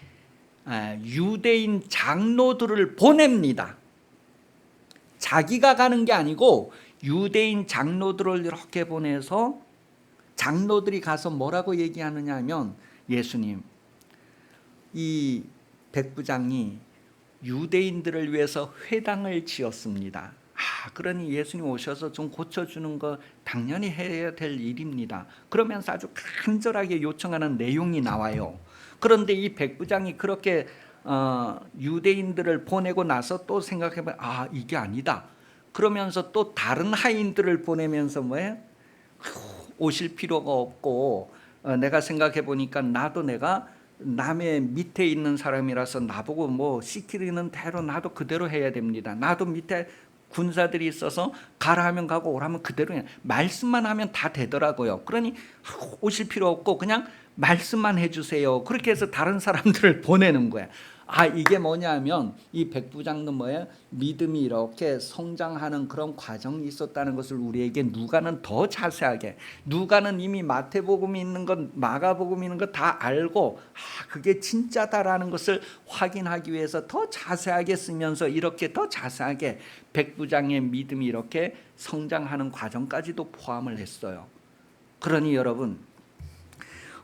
유대인 장로들을 보냅니다. 자기가 가는 게 아니고 유대인 장로들을 이렇게 보내서 장로들이 가서 뭐라고 얘기하느냐 하면, 예수님, 이 백부장이 유대인들을 위해서 회당을 지었습니다. 그러니 예수님 오셔서 좀 고쳐주는 거 당연히 해야 될 일입니다. 그러면서 아주 간절하게 요청하는 내용이 나와요. 그런데 이 백부장이 그렇게 유대인들을 보내고 나서 또 생각해보면 이게 아니다. 그러면서 또 다른 하인들을 보내면서 뭐예요? 오실 필요가 없고, 내가 생각해 보니까 나도 내가 남의 밑에 있는 사람이라서 나보고 뭐 시키는 대로 나도 그대로 해야 됩니다. 나도 밑에 군사들이 있어서 가라 하면 가고 오라면 그대로 해. 말씀만 하면 다 되더라고요. 그러니 오실 필요 없고 그냥 말씀만 해주세요. 그렇게 해서 다른 사람들을 보내는 거야. 이게 뭐냐면 이 백부장도 뭐예요? 믿음이 이렇게 성장하는 그런 과정이 있었다는 것을 우리에게 누가는 더 자세하게, 누가는 이미 마태복음이 있는 것, 마가복음이 있는 것 다 알고 그게 진짜다라는 것을 확인하기 위해서 더 자세하게 쓰면서 이렇게 더 자세하게 백부장의 믿음이 이렇게 성장하는 과정까지도 포함을 했어요. 그러니 여러분,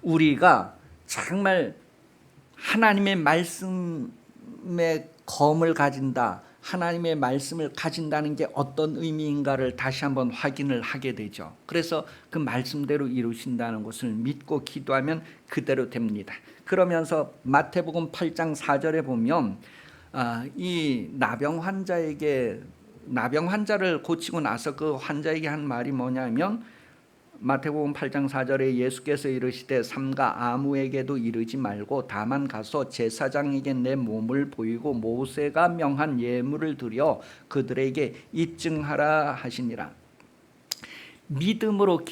우리가 정말 하나님의 말씀의 검을 가진다, 하나님의 말씀을 가진다는 게 어떤 의미인가를 다시 한번 확인을 하게 되죠. 그래서 그 말씀대로 이루신다는 것을 믿고 기도하면 그대로 됩니다. 그러면서 마태복음 8장 4절에 보면 이 나병 환자를 고치고 나서 그 환자에게 한 말이 뭐냐면, 마태복음 8장 4절에 예수께서 이르시되 삼가 아무에게도 이르지 말고 다만 가서 제사장에게 내 몸을 보이고 모세가 명한 예물을 드려 그들에게 입증하라 하시니라. 믿음으로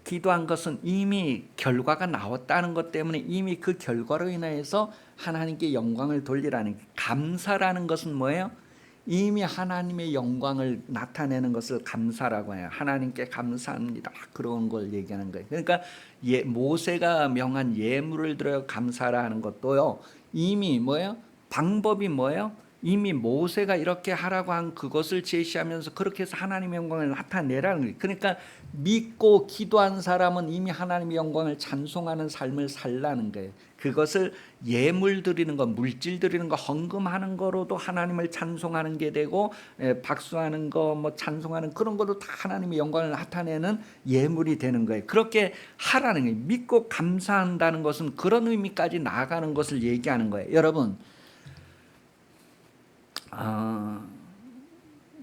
기도한 것은 이미 결과가 나왔다는 것 때문에 이미 그 결과로 인해서 하나님께 영광을 돌리라는, 감사라는 것은 뭐예요? 이미 하나님의 영광을 나타내는 것을 감사라고 해요. 하나님께 감사합니다. 그런 걸 얘기하는 거예요. 그러니까 모세가 명한 예물을 들여 감사라는 것도요, 이미 뭐예요? 방법이 뭐예요? 이미 모세가 이렇게 하라고 한 그것을 제시하면서 그렇게 해서 하나님의 영광을 나타내라는 거예요. 그러니까 믿고 기도한 사람은 이미 하나님의 영광을 찬송하는 삶을 살라는 거예요. 그것을 예물 드리는 거, 물질 드리는 거, 헌금하는 거로도 하나님을 찬송하는 게 되고, 박수하는 거, 뭐 찬송하는 그런 것도 다 하나님의 영광을 나타내는 예물이 되는 거예요. 그렇게 하라는 거예요. 믿고 감사한다는 것은 그런 의미까지 나아가는 것을 얘기하는 거예요. 여러분,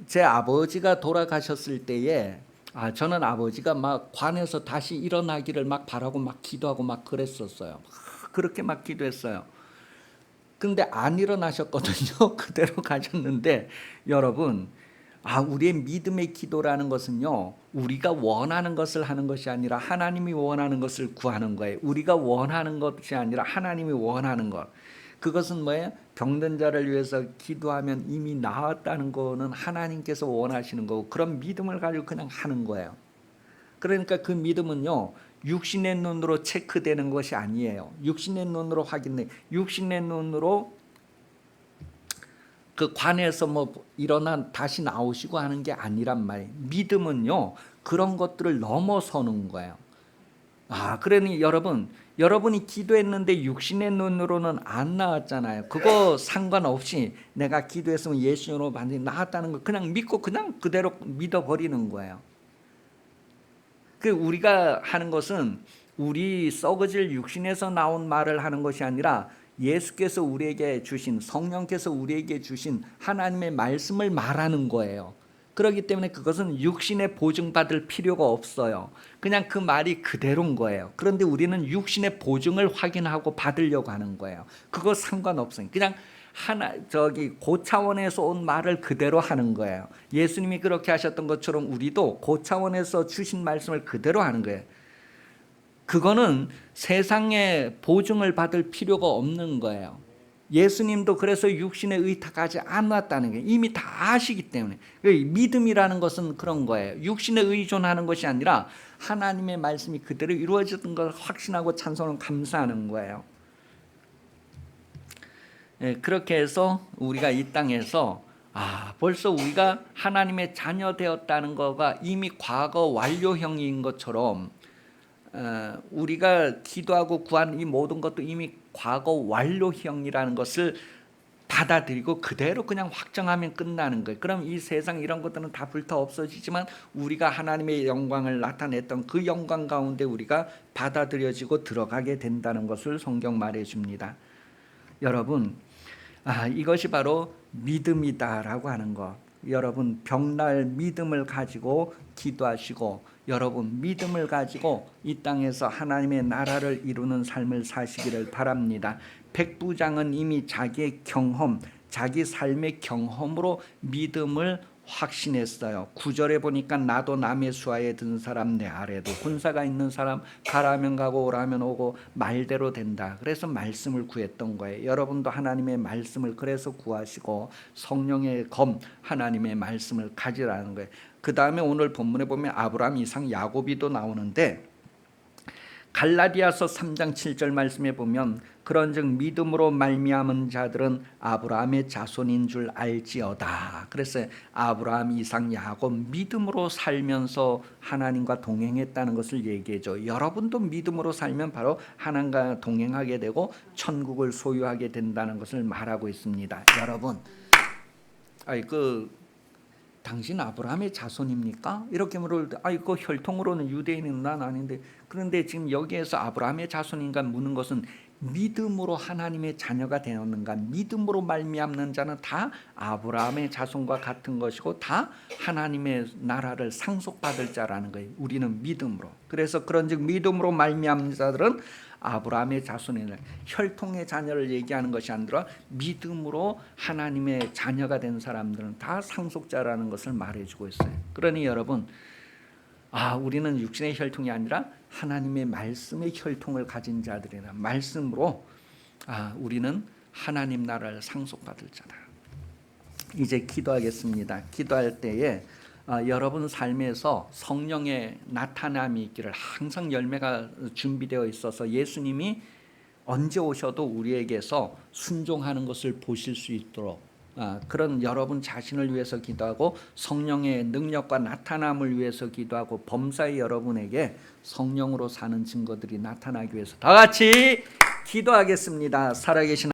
제 아버지가 돌아가셨을 때에 저는 아버지가 막 관에서 다시 일어나기를 막 바라고 막 기도하고 막 그랬었어요. 그렇게 막 기도했어요. 근데 안 일어나셨거든요. 그대로 가셨는데, 여러분, 우리의 믿음의 기도라는 것은요, 우리가 원하는 것을 하는 것이 아니라 하나님이 원하는 것을 구하는 거예요. 우리가 원하는 것이 아니라 하나님이 원하는 것. 그것은 뭐예요? 병든 자를 위해서 기도하면 이미 나았다는 거는 하나님께서 원하시는 거고, 그런 믿음을 가지고 그냥 하는 거예요. 그러니까 그 믿음은요, 육신의 눈으로 체크되는 것이 아니에요. 육신의 눈으로 확인돼, 육신의 눈으로 그 관에서 뭐 일어나 다시 나오시고 하는 게 아니란 말이에요. 믿음은요, 그런 것들을 넘어서는 거예요. 그러니 여러분이 기도했는데 육신의 눈으로는 안 나왔잖아요. 그거 상관없이 내가 기도했으면 예수님으로 반드시 나았다는 거 그냥 믿고 그냥 그대로 믿어버리는 거예요. 우리가 하는 것은 우리 썩어질 육신에서 나온 말을 하는 것이 아니라 예수께서 우리에게 주신, 성령께서 우리에게 주신 하나님의 말씀을 말하는 거예요. 그렇기 때문에 그것은 육신에 보증받을 필요가 없어요. 그냥 그 말이 그대로인 거예요. 그런데 우리는 육신의 보증을 확인하고 받으려고 하는 거예요. 그거 상관없어요. 그냥 고차원에서 온 말을 그대로 하는 거예요. 예수님이 그렇게 하셨던 것처럼 우리도 고차원에서 주신 말씀을 그대로 하는 거예요. 그거는 세상에 보증을 받을 필요가 없는 거예요. 예수님도 그래서 육신에 의탁하지 않았다는 게 이미 다 아시기 때문에. 믿음이라는 것은 그런 거예요. 육신에 의존하는 것이 아니라 하나님의 말씀이 그대로 이루어지던 걸 확신하고 찬송을 감사하는 거예요. 그렇게 해서 우리가 이 땅에서 벌써 우리가 하나님의 자녀 되었다는 거가 이미 과거 완료형인 것처럼 우리가 기도하고 구한 이 모든 것도 이미 과거 완료형이라는 것을 받아들이고 그대로 그냥 확정하면 끝나는 거예요. 그럼 이 세상 이런 것들은 다 불타 없어지지만 우리가 하나님의 영광을 나타냈던 그 영광 가운데 우리가 받아들여지고 들어가게 된다는 것을 성경 말해줍니다. 여러분, 이것이 바로 믿음이다라고 하는 것. 여러분 벽날 믿음을 가지고 기도하시고 여러분 믿음을 가지고 이 땅에서 하나님의 나라를 이루는 삶을 사시기를 바랍니다. 백부장은 이미 자기의 경험, 자기 삶의 경험으로 믿음을 확신했어요. 9절에 보니까 나도 남의 수하에 든 사람 내 아래도 군사가 있는 사람 가라면 가고 오라면 오고 말대로 된다. 그래서 말씀을 구했던 거예요. 여러분도 하나님의 말씀을 그래서 구하시고 성령의 검 하나님의 말씀을 가지라는 거예요. 그 다음에 오늘 본문에 보면 아브라함, 이삭, 야곱이도 나오는데 갈라디아서 3장 7절 말씀에 보면 그런즉 믿음으로 말미암은 자들은 아브라함의 자손인 줄 알지어다. 그래서 아브라함, 이삭, 야곱 믿음으로 살면서 하나님과 동행했다는 것을 얘기해줘. 여러분도 믿음으로 살면 바로 하나님과 동행하게 되고 천국을 소유하게 된다는 것을 말하고 있습니다. 여러분, 당신 아브라함의 자손입니까? 이렇게 물을 때 그 혈통으로는 유대인은 난 아닌데, 그런데 지금 여기에서 아브라함의 자손인가 묻는 것은 믿음으로 하나님의 자녀가 되었는가? 믿음으로 말미암는 자는 다 아브라함의 자손과 같은 것이고 다 하나님의 나라를 상속받을 자라는 거예요. 우리는 믿음으로. 그래서 그런즉 믿음으로 말미암는 자들은 아브라함의 자손이라, 혈통의 자녀를 얘기하는 것이 아니라 믿음으로 하나님의 자녀가 된 사람들은 다 상속자라는 것을 말해주고 있어요. 그러니 여러분, 우리는 육신의 혈통이 아니라 하나님의 말씀의 혈통을 가진 자들이라. 말씀으로 우리는 하나님 나라를 상속받을 자다. 이제 기도하겠습니다. 기도할 때에 여러분 삶에서 성령의 나타남이 있기를, 항상 열매가 준비되어 있어서 예수님이 언제 오셔도 우리에게서 순종하는 것을 보실 수 있도록 그런 여러분 자신을 위해서 기도하고 성령의 능력과 나타남을 위해서 기도하고 범사의 여러분에게 성령으로 사는 증거들이 나타나기 위해서 다 같이 기도하겠습니다. 살아계신